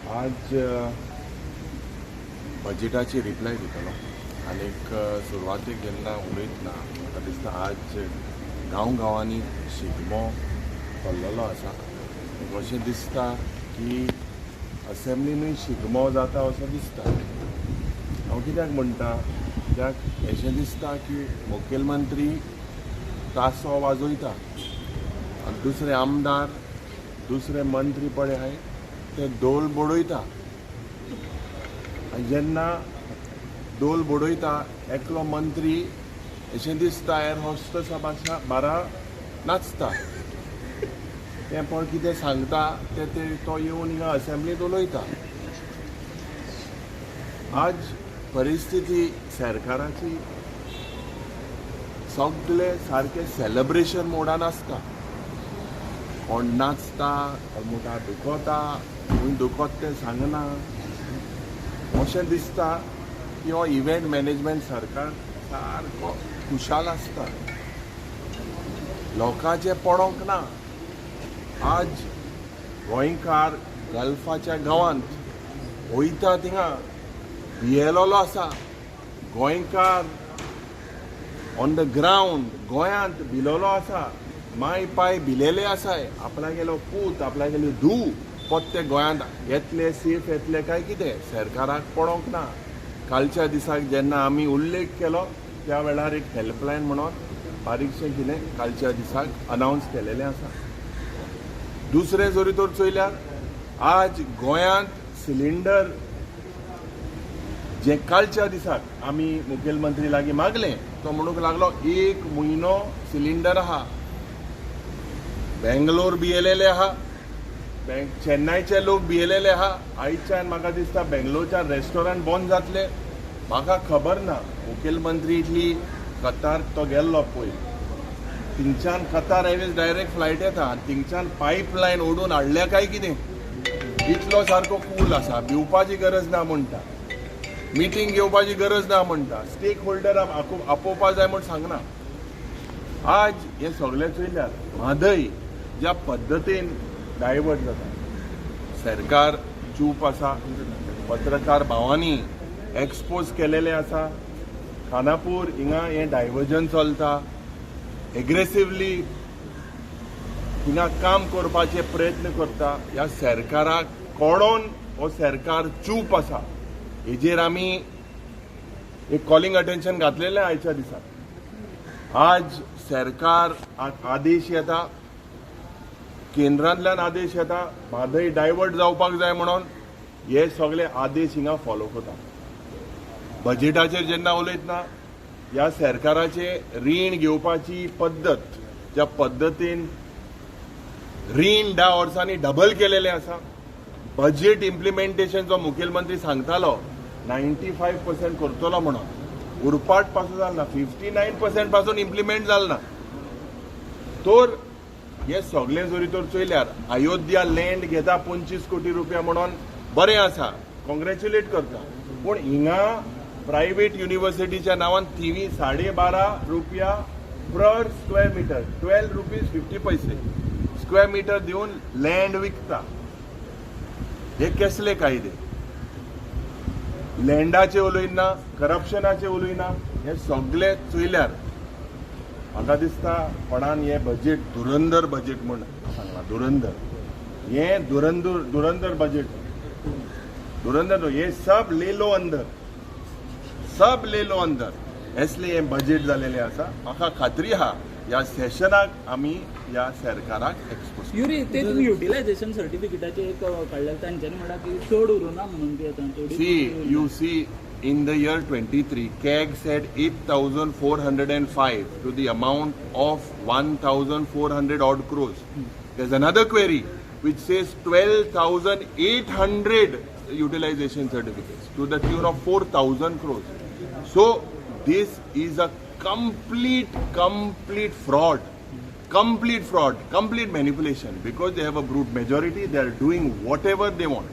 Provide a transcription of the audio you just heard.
आज बजेटाची रिप्लाय दितलो आनीक सुरवातेक जेन्ना उलयतना म्हाका दिसता आज गांवांनी शिगमो चल्लेलो आसा. अशें दिसता की असेंब्लीनूय शिगमो जाता असो दिसता. हांव कित्याक म्हणटा, कित्याक अशें दिसता की मुखेलमंत्री तासो वाजयता आनी दुसरे आमदार दुसरे मंत्री पळय आहाय ते डोल बडयता. आनी जेन्ना डोल बडयता एकलो मंत्री अशें दिसता एर हॉस्टसा भाशा बारा नाचता. तें पण कितें सांगता ते तो येवन हिंगा असेंब्लीत उलयता. आज परिस्थिती सरकाराची सगळे सारके सेलिब्रेशन मोडान आसता. कोण नाचता, मोठा दुखोता, खूंय दुखोत तें सांगना. अशें दिसता की हो इव्हेंट मॅनेजमेंट सरकार सारको खुशाल आसता. लोकांचें पडोंक ना. आज गोंयकार गल्फाच्या गांवांत वयता थिंगा भियेलोलो आसा. गोंयकार ऑन द ग्राउंड गोंयांत भिलोलो आसा. माय पाय भिलेले आसाय. आपल्यागेलो पूत आपल्यागेली धूव पोत्ते गोंयांत येतले सेफ येतले काय कितें सरकाराक पडोंक ना. कालच्या दिसाक जेन्ना आमी उल्लेख केलो त्या वेळार एक हेल्पलायन म्हणून बारीकशें कितें कालच्या दिसाक अनावन्स केलेलें आसा. दुसरें जरी तर चोयल्यार आज गोंयांत सिलिंडर जे कालच्या दिसाक आमी मुखेलमंत्री लागीं मागलें तो म्हणूंक लागलो 1 म्हयनो सिलिंडर आहा. बेंगलोर भियेलेले आहा, चेन्नयचे लोक भियेलेले आहा. आयच्यान म्हाका दिसता बेंगलोरच्यान रेस्टॉरंट बंद जातले. म्हाका खबर ना मुखेलमंत्री इतली कतार तो गेल्लो पळय. थिंगच्यान कतार एअरवेज डायरेक्ट फ्लायट येता आनी थिंगच्यान पायपलायन ओडून हाडल्या काय कितें. इतलो सारको कूल आसा. भिवपाची गरज ना म्हणटा, मिटींग घेवपाची गरज ना म्हणटा, स्टेक होल्डर आपोवपा जाय म्हूण सांगना. आज हे सगळें चोयल्यार म्हादय ज्या पद्दतीन डायवर्ट जाता. सरकार चूप आसा. पत्रकार भावांनी एक्सपोज केलेले आसा. खानापूर हिंगा हें डायवर्जन चलता. एग्रेसिवली हिंगा काम करपाचे प्रयत्न करता. ह्या सरकाराक कळोन हो सरकार चूप आसा. हेजेर आमी एक कॉलिंग अटेन्शन घातलेलें आयच्या दिसाक. आज सरकार आदेश येता, केंद्रांतल्यान आदेश येता म्हादय डायवर्ट जावपाक जाय म्हणून हे सगळे आदेश हिंगा फॉलो करता. बजेटाचेर जेन्ना उलयतना ह्या सरकाराचे रीण घेवपाची पद्दत ज्या पद्दतीन रीण 10 वर्सांनी डबल केलेलें आसा. बजेट इम्प्लिमेंटेशन जो मुखेलमंत्री सांगतालो 95% करतलो म्हणून उरपाट पासून जालना. 59% पासून इम्प्लिमेंट जालना. तर हे सगळे जरी तर चोयल्यार अयोध्या लँड घेता 25 कोटी रुपया म्हणून बरें आसा, कॉंग्रॅच्युलेट करता. पूण हिंगा प्रायवेट युनिव्हर्सिटीच्या नांवान थिवी 12.5 रुपया पर स्क्वेअर मिटर 12 रुपीज 50 पैसे स्क्वेअर मिटर दिवन लँड विकता. हे कसले कायदे? लँडाचे उलयना, करप्शनाचे उलयना. हे सगळे चोयल्यार म्हाका दिसता कोणान हे बजेट धुरंदर बजेट म्हूण सांगला. धुरंदर हे धुरंदर बजेट. धुरंदर हे सब लेलो अंदर असले हे बजेट जालेले आसा. म्हाका खात्री आहा ह्या सेशनाक आमी ह्या सरकाराक एक्सपोज युरी ते तुम्ही युटिलायझेशन सर्टिफिकेटाचे एक काढल्या तांच्यांनी म्हणा की चड उरूना म्हणून ते C U C in the year 23 CAG said 8,405 to the amount of 1,400 odd crores. There's another query which says 12,800 utilization certificates to the tune of 4,000 crores. So this is a complete fraud, complete manipulation, because they have a brute majority. They are doing whatever they want.